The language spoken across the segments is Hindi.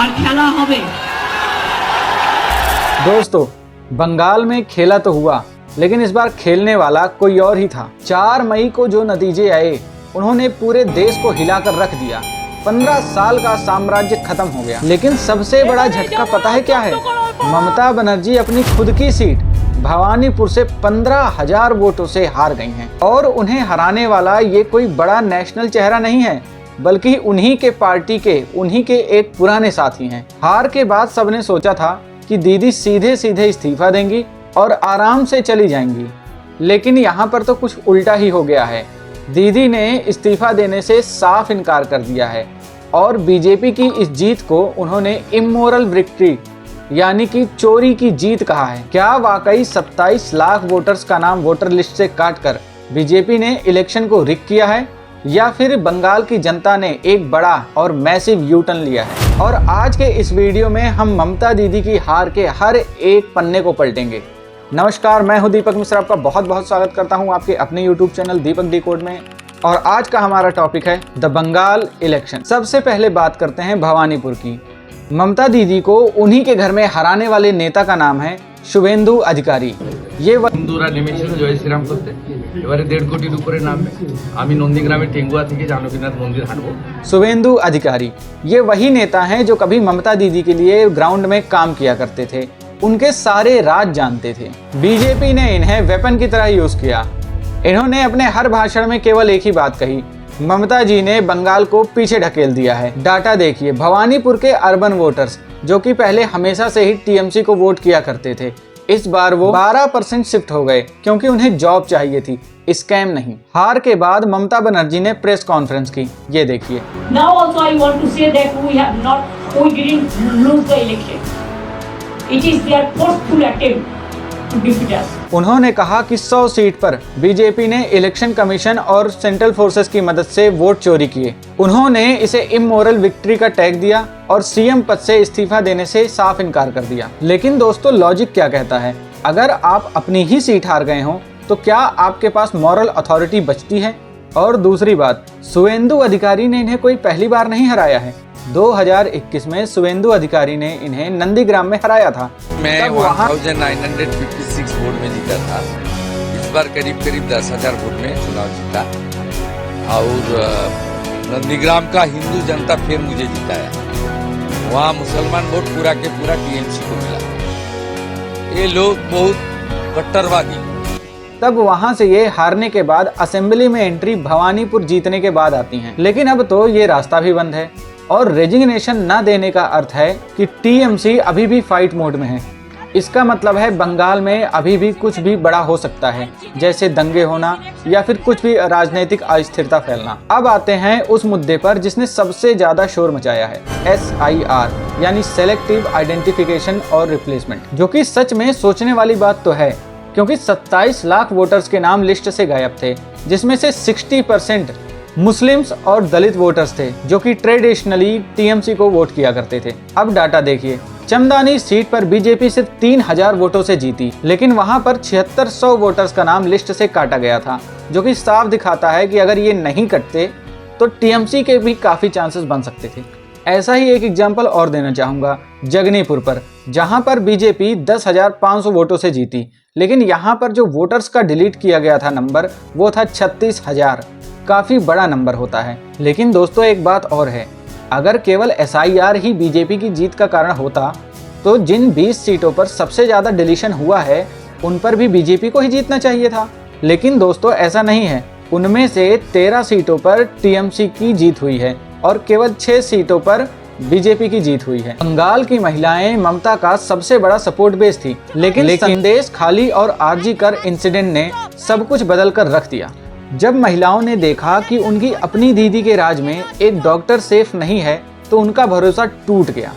और खेला होबे। दोस्तों, बंगाल में खेला तो हुआ, लेकिन इस बार खेलने वाला कोई और ही था। 4 मई को जो नतीजे आए, उन्होंने पूरे देश को हिलाकर रख दिया। 15 साल का साम्राज्य खत्म हो गया। लेकिन सबसे बड़ा झटका पता है क्या है? ममता बनर्जी अपनी खुद की सीट भवानीपुर से 15,000 वोटों से हार गई हैं। और उन्हें हराने वाला ये कोई बड़ा नेशनल चेहरा नहीं है, बल्कि उन्हीं के पार्टी के, उन्हीं के एक पुराने साथी हैं। हार के बाद सबने सोचा था कि दीदी सीधे सीधे इस्तीफा देंगी और आराम से चली जाएंगी, लेकिन यहाँ पर तो कुछ उल्टा ही हो गया है। दीदी ने इस्तीफा देने से साफ इनकार कर दिया है और बीजेपी की इस जीत को उन्होंने इमोरल विक्ट्री यानी कि चोरी की जीत कहा है। क्या वाकई 27 लाख वोटर्स का नाम वोटर लिस्ट से काटकर बीजेपी ने इलेक्शन को रिग किया है, या फिर बंगाल की जनता ने एक बड़ा और मैसिव यू टर्न लिया है? और आज के इस वीडियो में हम ममता दीदी की हार के हर एक पन्ने को पलटेंगे। नमस्कार, मैं हूं दीपक मिश्रा, आपका बहुत बहुत स्वागत करता हूं आपके अपने YouTube चैनल दीपक डिकोड में। और आज का हमारा टॉपिक है द बंगाल इलेक्शन। सबसे पहले बात करते हैं भवानीपुर की। ममता दीदी को उन्हीं के घर में हराने वाले नेता का नाम है शुभेंदु अधिकारी। ये হিন্দুরা নেমেছিল জয় শ্রীরাম করতে। এবারে 1.5 কোটির উপরে নামবে। আমি নন্দীগ্রামে টেঙ্গুয়া থেকে जानकीनाथ मंदिर हांटबो। शुभेंदु अधिकारी ये वही नेता हैं जो कभी ममता दीदी के लिए ग्राउंड में काम किया करते थे, उनके सारे राज जानते थे। बीजेपी ने इन्हें वेपन की तरह यूज किया। इन्होंने अपने हर भाषण में केवल एक ही बात कही, ममता जी ने बंगाल को पीछे ढकेल दिया है। डाटा देखिए, भवानीपुर के अर्बन वोटर्स जो कि पहले हमेशा से ही टीएमसी को वोट किया करते थे, इस बार वो 12% शिफ्ट हो गए, क्योंकि उन्हें जॉब चाहिए थी, स्कैम नहीं। हार के बाद ममता बनर्जी ने प्रेस कॉन्फ्रेंस की, ये देखिए। Now also I want to say that we didn't lose the election. It is their forceful attempt to defeat us. उन्होंने कहा कि 100 सीट पर बीजेपी ने इलेक्शन कमीशन और सेंट्रल फोर्सेस की मदद से वोट चोरी किए। उन्होंने इसे इमोरल विक्ट्री का टैग दिया और सीएम पद से इस्तीफा देने से साफ इनकार कर दिया। लेकिन दोस्तों, लॉजिक क्या कहता है? अगर आप अपनी ही सीट हार गए हो तो क्या आपके पास मॉरल अथॉरिटी बचती है? और दूसरी बात, शुभेंदु अधिकारी ने इन्हें कोई पहली बार नहीं हराया है। 2021 में शुभेंदु अधिकारी ने इन्हें नंदीग्राम में हराया था। मैं 1956 वोट में जीता था। इस बार करीब 10,000 वोट में चुनाव जीता और नंदीग्राम का हिंदू जनता फिर मुझे जिताया। वहाँ मुसलमान वोट पूरा के पूरा टीएमसी को मिला। ये लोग बहुत कट्टरवादी। तब वहां से ये हारने के बाद असेंबली में एंट्री भवानीपुर जीतने के बाद आती हैं। लेकिन अब तो ये रास्ता भी बंद है और रेजिग्नेशन न देने का अर्थ है कि टीएमसी अभी भी फाइट मोड में है। इसका मतलब है बंगाल में अभी भी कुछ भी बड़ा हो सकता है, जैसे दंगे होना या फिर कुछ भी राजनीतिक अस्थिरता फैलना। अब आते हैं उस मुद्दे पर जिसने सबसे ज्यादा शोर मचाया है, SIR यानी सेलेक्टिव आइडेंटिफिकेशन और रिप्लेसमेंट, जो कि सच में सोचने वाली बात तो है, क्योंकि 27 लाख वोटर्स के नाम लिस्ट से गायब थे, जिसमें से 60% मुस्लिम्स और दलित वोटर्स थे, जो कि ट्रेडिशनली टीएमसी को वोट किया करते थे। अब डाटा देखिए, चमदानी सीट पर बीजेपी सिर्फ 3,000 वोटों से जीती, लेकिन वहां पर 7600 वोटर्स का नाम लिस्ट से काटा गया था, जो कि साफ दिखाता है कि अगर ये नहीं कटते तो टीएमसी के भी काफी चांसेस बन सकते थे। ऐसा ही एक एग्जाम्पल और देना चाहूंगा जगनीपुर पर, जहां पर बीजेपी 10,500 वोटों से जीती, लेकिन यहाँ पर जो वोटर्स का डिलीट किया गया था नंबर, वो था 36,000। काफी बड़ा नंबर होता है। लेकिन दोस्तों, एक बात और है, अगर केवल SIR ही बीजेपी की जीत का कारण होता तो जिन 20 सीटों पर सबसे ज्यादा डिलीशन हुआ है उन पर भी बीजेपी को ही जीतना चाहिए था। लेकिन दोस्तों, ऐसा नहीं है। उनमें से 13 सीटों पर टीएमसी की जीत हुई है और केवल 6 सीटों पर बीजेपी की जीत हुई है। बंगाल की महिलाएं ममता का सबसे बड़ा सपोर्ट बेस थी, लेकिन संदेश खाली और आरजी कर इंसिडेंट ने सब कुछ बदल कर रख दिया। जब महिलाओं ने देखा कि उनकी अपनी दीदी के राज में एक डॉक्टर सेफ नहीं है, तो उनका भरोसा टूट गया।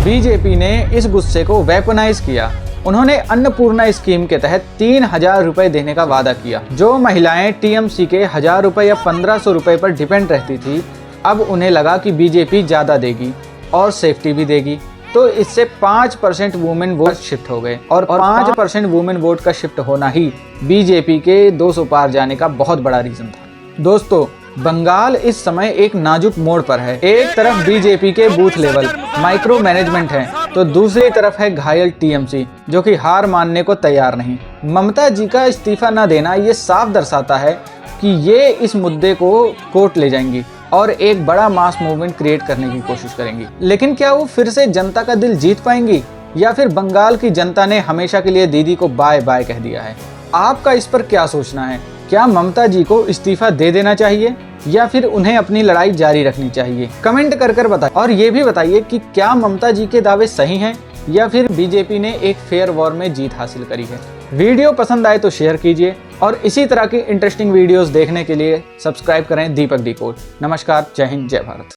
बीजेपी ने इस गुस्से को वेपनाइज किया। उन्होंने अन्नपूर्णा स्कीम के तहत 3,000 रुपए देने का वादा किया। जो महिलाएं टीएमसी के 1,000 रुपए या 1,500 रुपए पर डिपेंड रहती थी, अब उन्हें लगा कि बीजेपी ज्यादा देगी और सेफ्टी भी देगी, तो इससे 5% वुमेन वोट शिफ्ट हो गए और 5% वुमेन वोट का शिफ्ट होना ही बीजेपी के 200 पार जाने का बहुत बड़ा रीजन था। दोस्तों, बंगाल इस समय एक नाजुक मोड़ पर है। एक तरफ बीजेपी के बूथ लेवल माइक्रो मैनेजमेंट है, तो दूसरी तरफ है घायल टीएमसी जो कि हार मानने को तैयार नहीं। ममता जी का इस्तीफा न देना ये साफ दर्शाता है कि ये इस मुद्दे को कोर्ट ले जाएंगी और एक बड़ा मास मूवमेंट क्रिएट करने की कोशिश करेंगी। लेकिन क्या वो फिर से जनता का दिल जीत पाएंगी या फिर बंगाल की जनता ने हमेशा के लिए दीदी को बाय बाय कह दिया है? आपका इस पर क्या सोचना है? क्या ममता जी को इस्तीफा दे देना चाहिए या फिर उन्हें अपनी लड़ाई जारी रखनी चाहिए? कमेंट कर बताइए और ये भी बताइए कि क्या ममता जी के दावे सही हैं या फिर बीजेपी ने एक फेयर वॉर में जीत हासिल करी है। वीडियो पसंद आए तो शेयर कीजिए और इसी तरह की इंटरेस्टिंग वीडियोस देखने के लिए सब्सक्राइब करें दीपक डिकोड। नमस्कार, जय हिंद, जय भारत।